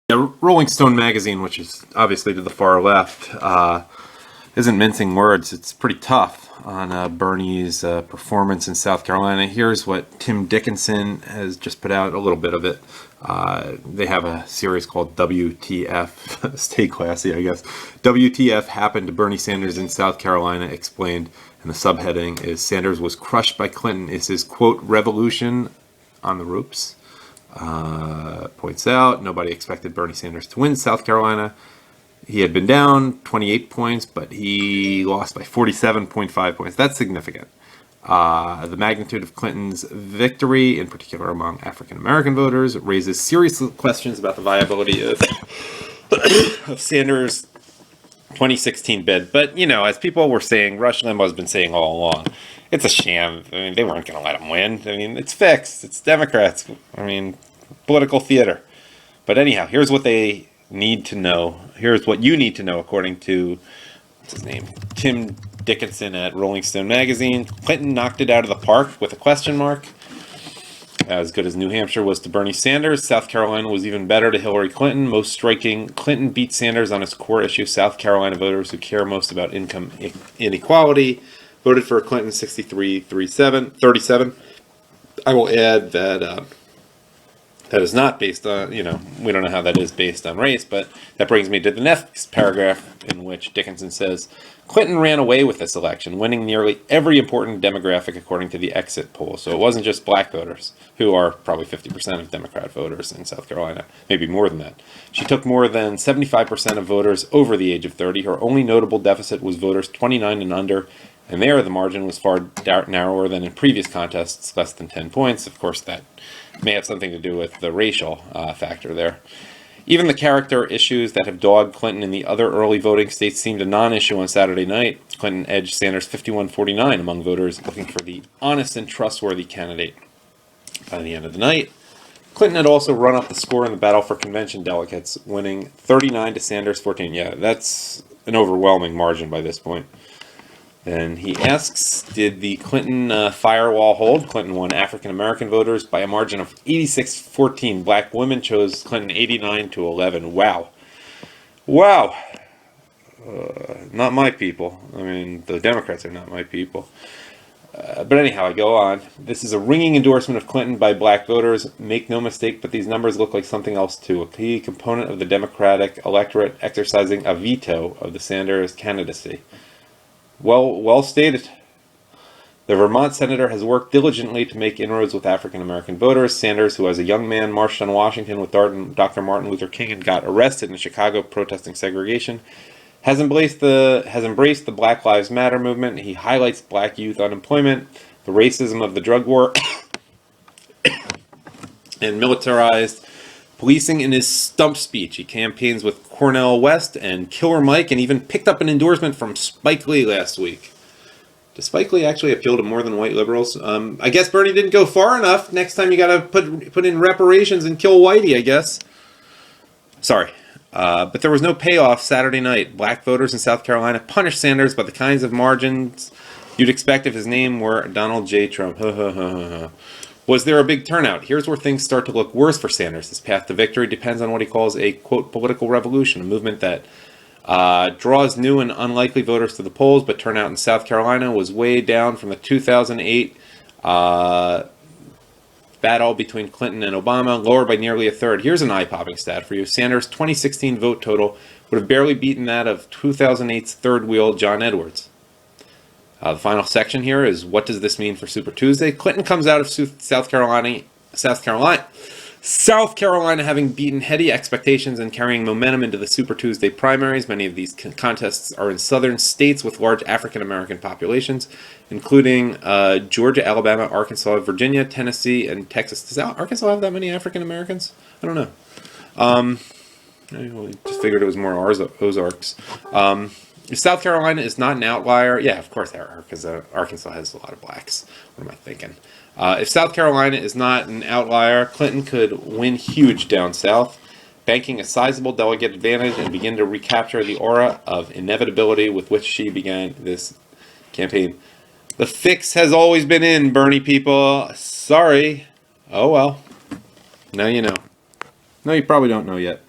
Yeah, Rolling Stone magazine, which is obviously to the far left, isn't mincing words. It's pretty tough on Bernie's performance in South Carolina. Here's what Tim Dickinson has just put out, a little bit of it. They have a series called WTF, stay classy, I guess. WTF happened to Bernie Sanders in South Carolina, explained. And the subheading is Sanders was crushed by Clinton. Is his, quote, revolution on the ropes? Points out nobody expected Bernie Sanders to win South Carolina. He had been down 28 points, but he lost by 47.5 points. That's significant. The magnitude of Clinton's victory, in particular among African-American voters, raises serious questions about the viability of Sanders' 2016 bid. But, you know, as people were saying, Rush Limbaugh has been saying all along, it's a sham. I mean, they weren't going to let him win. I mean, it's fixed. It's Democrats. I mean, political theater. But anyhow, here's what they need to know. Here's what you need to know, according to, what's his name, Tim Dickinson at Rolling Stone magazine. Clinton knocked it out of the park with a question mark. As good as New Hampshire was to Bernie Sanders, South Carolina was even better to Hillary Clinton. Most striking, Clinton beat Sanders on his core issue. South Carolina voters who care most about income inequality voted for Clinton 63-37. I will add that that is not based on, you know, we don't know how that is based on race, but that brings me to the next paragraph in which Dickinson says, Clinton ran away with this election, winning nearly every important demographic according to the exit poll. So it wasn't just black voters, who are probably 50% of Democrat voters in South Carolina, maybe more than that. She took more than 75% of voters over the age of 30. Her only notable deficit was voters 29 and under, and there the margin was far narrower than in previous contests, less than 10 points. Of course, that may have something to do with the racial factor there. Even the character issues that have dogged Clinton in the other early voting states seemed a non-issue on Saturday night. Clinton edged Sanders 51-49 among voters looking for the honest and trustworthy candidate. By the end of the night, Clinton had also run up the score in the battle for convention delegates, winning 39 to Sanders 14. Yeah, that's an overwhelming margin by this point. Then he asks, did the Clinton firewall hold? Clinton won African-American voters by a margin of 86-14. Black women chose Clinton 89-11. Wow. Wow. Not my people. I mean, the Democrats are not my people. But anyhow, I go on. This is a ringing endorsement of Clinton by black voters. Make no mistake, but these numbers look like something else too. A key component of the Democratic electorate exercising a veto of the Sanders candidacy. Well stated. The Vermont senator has worked diligently to make inroads with African-American voters. Sanders, who as a young man marched on Washington with Dr. Martin Luther King and got arrested in Chicago protesting segregation, has embraced the Black Lives Matter movement. He highlights black youth unemployment, the racism of the drug war, and militarized policing in his stump speech. He campaigns with Cornel West and Killer Mike, and even picked up an endorsement from Spike Lee last week. Does Spike Lee actually appeal to more than white liberals? I guess Bernie didn't go far enough. Next time you gotta put in reparations and kill Whitey, I guess. Sorry. But there was no payoff Saturday night. Black voters in South Carolina punished Sanders by the kinds of margins you'd expect if his name were Donald J. Trump. Was there a big turnout? Here's where things start to look worse for Sanders. His path to victory depends on what he calls a, quote, political revolution, a movement that draws new and unlikely voters to the polls, but turnout in South Carolina was way down from the 2008 battle between Clinton and Obama, lower by nearly a third. Here's an eye-popping stat for you. Sanders' 2016 vote total would have barely beaten that of 2008's third wheel John Edwards. The final section here is, what does this mean for Super Tuesday? Clinton comes out of South Carolina having beaten heady expectations and carrying momentum into the Super Tuesday primaries. Many of these contests are in southern states with large African-American populations, including Georgia, Alabama, Arkansas, Virginia, Tennessee, and Texas. Does Arkansas have that many African-Americans? I don't know. I just figured it was more Ozarks. If South Carolina is not an outlier, yeah, of course, Arkansas has a lot of blacks. What am I thinking? If South Carolina is not an outlier, Clinton could win huge down south, banking a sizable delegate advantage and begin to recapture the aura of inevitability with which she began this campaign. The fix has always been in, Bernie people. Sorry. Oh well. Now you know. No, you probably don't know yet.